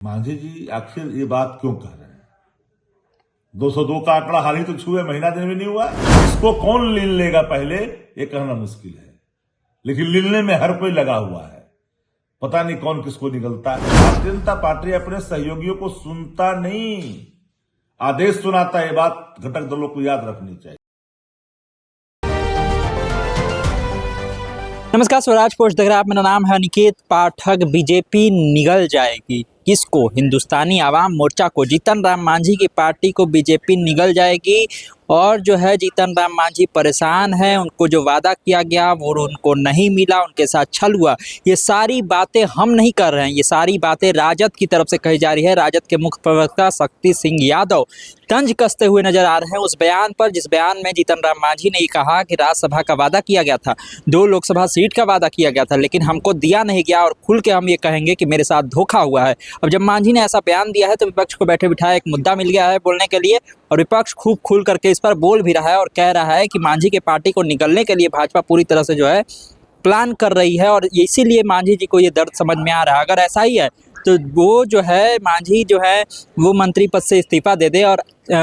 मांझी जी आखिर ये बात क्यों कह रहे हैं? 202 का आंकड़ा हाल ही तो छुए, महीना दिन भी नहीं हुआ। इसको कौन लीन लेगा पहले, ये कहना मुश्किल है, लेकिन लीलने में हर कोई लगा हुआ है। पता नहीं कौन किसको निकलता है। भारतीय जनता पार्टी अपने सहयोगियों को सुनता नहीं, आदेश सुनाता है। ये बात घटक दलों को याद रखनी चाहिए। नमस्कार, स्वराज पोस्ट देख रहे हैं आप। मेरा नाम है अनिकेत पाठक। बीजेपी निगल जाएगी किसको? हिंदुस्तानी आवाम मोर्चा को। जीतन राम मांझी की पार्टी को बीजेपी निगल जाएगी। और जो है जीतन राम मांझी परेशान है, उनको जो वादा किया गया वो उनको नहीं मिला, उनके साथ छल हुआ। ये सारी बातें हम नहीं कर रहे हैं, ये सारी बातें राजद की तरफ से कही जा रही है। राजद के मुख्य प्रवक्ता शक्ति सिंह यादव तंज कसते हुए नजर आ रहे हैं उस बयान पर, जिस बयान में जीतन राम मांझी ने ये कहा कि राज्यसभा का वादा किया गया था, 2 लोकसभा सीट का वादा किया गया था, लेकिन हमको दिया नहीं गया और खुल के हम ये कहेंगे कि मेरे साथ धोखा हुआ है। अब जब मांझी ने ऐसा बयान दिया है तो विपक्ष को बैठे बिठाए एक मुद्दा मिल गया है बोलने के लिए, और विपक्ष खूब खुल करके इस पर बोल भी रहा है और कह रहा है कि मांझी के पार्टी को निगलने के लिए भाजपा पूरी तरह से जो है प्लान कर रही है, और इसीलिए मांझी जी को ये दर्द समझ में आ रहा है। अगर ऐसा ही है तो वो जो है मांझी जो है वो मंत्री पद से इस्तीफा दे दे और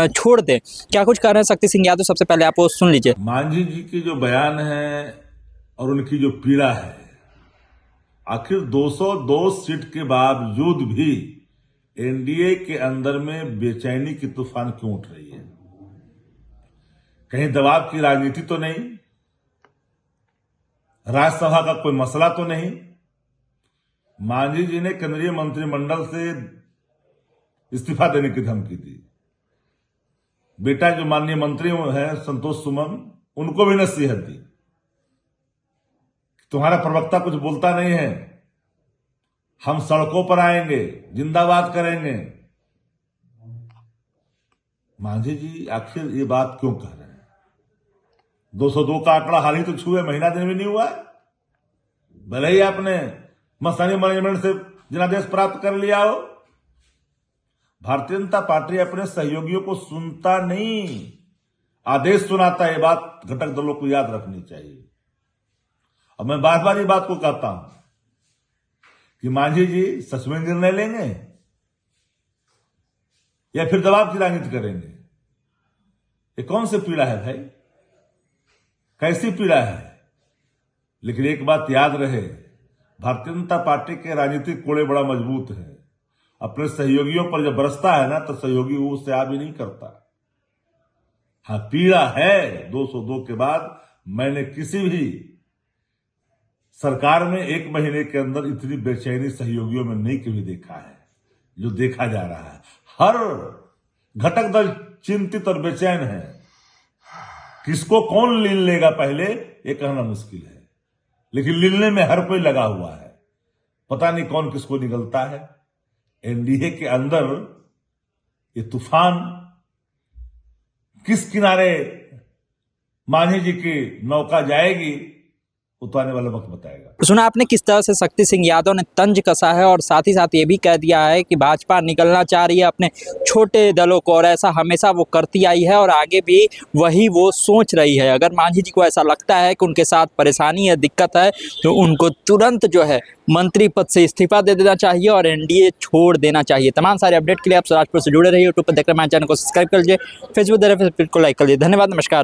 छोड़ दे। क्या कुछ कह रहे हैं शक्ति सिंह यादव, सबसे पहले आप वो सुन लीजिए। मांझी जी की जो बयान है और उनकी जो पीड़ा है, आखिर 202 सीट के बावजूद भी एनडीए के अंदर में बेचैनी की तूफान क्यों उठ रही है? कहीं दबाव की राजनीति तो नहीं? राज्यसभा का कोई मसला तो नहीं? मांझी जी ने केंद्रीय मंत्रिमंडल से इस्तीफा देने की धमकी दी। बेटा जो माननीय मंत्री हैं संतोष सुमन, उनको भी नसीहत दी, तुम्हारा प्रवक्ता कुछ बोलता नहीं है, हम सड़कों पर आएंगे, जिंदाबाद करेंगे। मांझी जी आखिर ये बात क्यों कह रहे हैं? 202 का आंकड़ा हाल ही तो छुए, महीना दिन भी नहीं हुआ। भले ही आपने मसानी मैनेजमेंट से जनादेश प्राप्त कर लिया हो, भारतीय जनता पार्टी अपने सहयोगियों को सुनता नहीं, आदेश सुनाता है। ये बात घटक दलों को याद रखनी चाहिए। और मैं बार बार ये बात को कहता हूं कि मांझी जी सच में निर्णय लेंगे या फिर दबाव की राजनीति करेंगे? ये कौन सी पीड़ा है भाई, कैसी पीड़ा है? लेकिन एक बात याद रहे, भारतीय जनता पार्टी के राजनीतिक कोड़े बड़ा मजबूत है। अपने सहयोगियों पर जब बरसता है ना, तो सहयोगी वो उससे आ भी नहीं करता। हाँ, पीड़ा है। 202 के बाद मैंने किसी भी सरकार में 1 महीने के अंदर इतनी बेचैनी सहयोगियों में नहीं कभी देखा है जो देखा जा रहा है। हर घटक दल चिंतित और बेचैन है। किसको कौन लीन लेगा पहले, ये कहना मुश्किल है, लेकिन लीलने में हर कोई लगा हुआ है। पता नहीं कौन किसको निकलता है। एनडीए के अंदर ये तूफान किस किनारे मांझी जी की नौका जाएगी, उतारने वाला वक्त बताएगा। तो सुना आपने किस तरह से शक्ति सिंह यादव ने तंज कसा है, और साथ ही साथ ये भी कह दिया है कि भाजपा निकलना चाह रही है अपने छोटे दलों को, और ऐसा हमेशा वो करती आई है और आगे भी वही वो सोच रही है। अगर मांझी जी को ऐसा लगता है कि उनके साथ परेशानी है, दिक्कत है, तो उनको तुरंत जो है मंत्री पद से इस्तीफा दे देना चाहिए और एनडीए छोड़ देना चाहिए। तमाम सारे अपडेट के लिए आप स्वराजपुर से जुड़े रहिए। यूट्यूब पर देख रहे हैं, हमारे चैनल को सब्सक्राइब कर लीजिए, फेसबुक देख रहे हैं, फेसबुक को लाइक कर लीजिए। धन्यवाद, नमस्कार।